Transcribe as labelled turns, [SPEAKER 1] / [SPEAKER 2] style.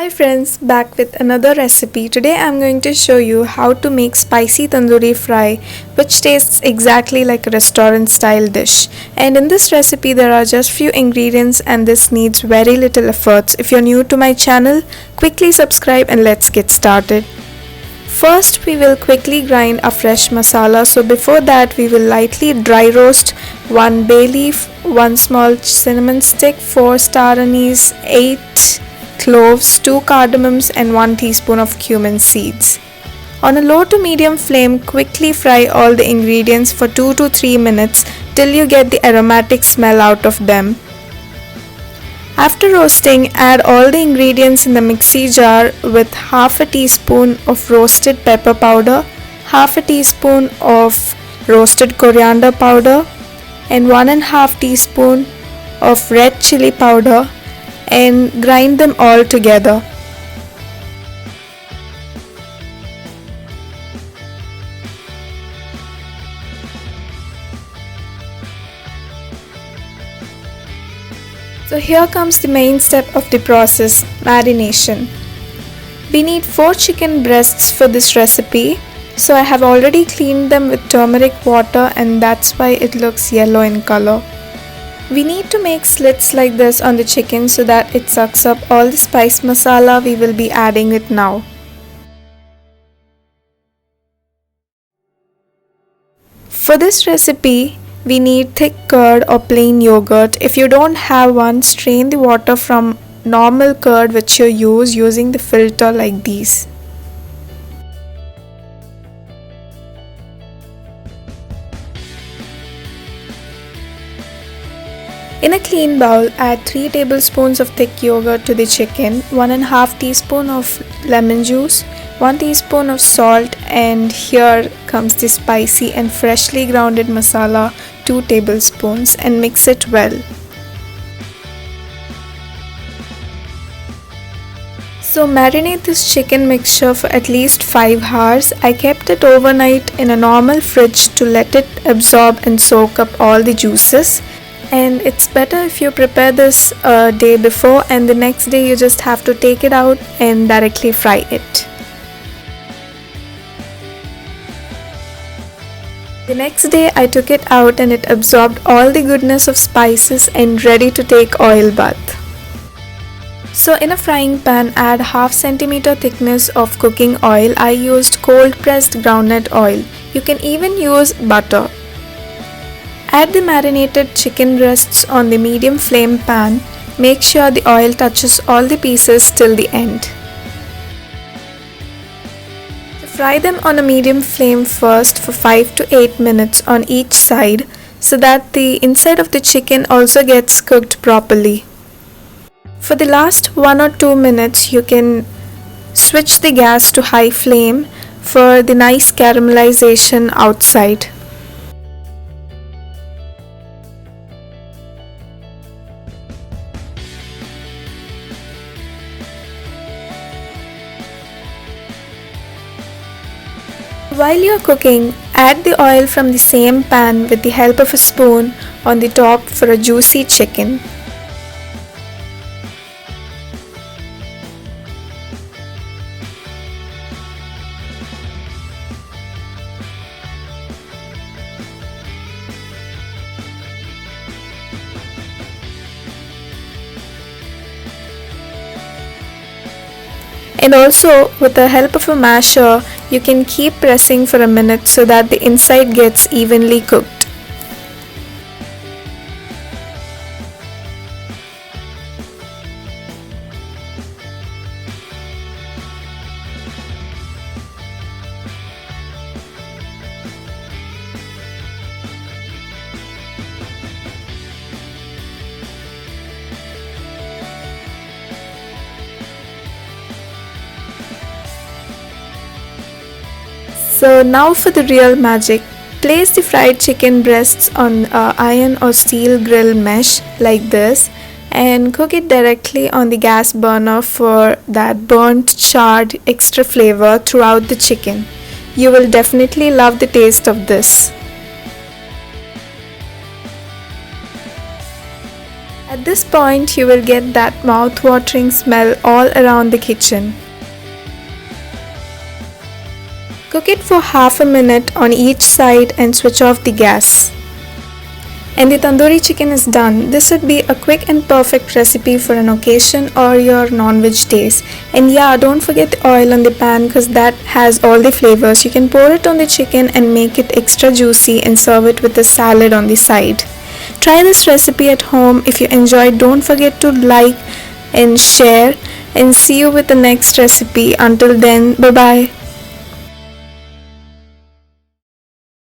[SPEAKER 1] Hi friends, back with another recipe. Today I'm going to show you how to make spicy tandoori fry which tastes exactly like a restaurant style dish. And in this recipe there are just few ingredients and this needs very little efforts. If you're new to my channel, quickly subscribe and let's get started. First we will quickly grind a fresh masala. So before that we will lightly dry roast 1 bay leaf, 1 small cinnamon stick, 4 star anise, 8 cloves, 2 cardamoms and 1 teaspoon of cumin seeds. On a low to medium flame, quickly fry all the ingredients for 2 to 3 minutes till you get the aromatic smell out of them. After roasting, add all the ingredients in the mixie jar with half a teaspoon of roasted pepper powder, half a teaspoon of roasted coriander powder and 1.5 teaspoon of red chili powder and grind them all together. So here comes the main step of the process, marination. We need 4 chicken breasts for this recipe. So I have already cleaned them with turmeric water and that's why it looks yellow in color. We need to make slits like this on the chicken so that it sucks up all the spice masala we will be adding it now. For this recipe, we need thick curd or plain yogurt. If you don't have one, strain the water from normal curd which you use using the filter like these. In a clean bowl, add 3 tablespoons of thick yogurt to the chicken, 1.5 teaspoon of lemon juice, 1 teaspoon of salt, and here comes the spicy and freshly grounded masala, 2 tablespoons, and mix it well. So marinate this chicken mixture for at least 5 hours. I kept it overnight in a normal fridge to let it absorb and soak up all the juices. And it's better if you prepare this a day before and the next day you just have to take it out and directly fry it. The next day I took it out and it absorbed all the goodness of spices and ready to take oil bath. So in a frying pan, add half centimeter thickness of cooking oil. I used cold pressed groundnut oil. You can even use butter. Add the marinated chicken breasts on the medium flame pan. Make sure the oil touches all the pieces till the end. Fry them on a medium flame first for 5 to 8 minutes on each side so that the inside of the chicken also gets cooked properly. For the last 1 or 2 minutes, you can switch the gas to high flame for the nice caramelization outside. While you are cooking, add the oil from the same pan with the help of a spoon on the top for a juicy chicken. And also, with the help of a masher, you can keep pressing for a minute so that the inside gets evenly cooked. So now for the real magic. Place the fried chicken breasts on iron or steel grill mesh like this and cook it directly on the gas burner for that burnt, charred, extra flavor throughout the chicken. You will definitely love the taste of this. At this point, you will get that mouth-watering smell all around the kitchen. Cook it for half a minute on each side and switch off the gas. And the tandoori chicken is done. This would be a quick and perfect recipe for an occasion or your non-veg days. And yeah, don't forget the oil on the pan because that has all the flavors. You can pour it on the chicken and make it extra juicy and serve it with a salad on the side. Try this recipe at home. If you enjoyed, don't forget to like and share, and see you with the next recipe. Until then, bye bye.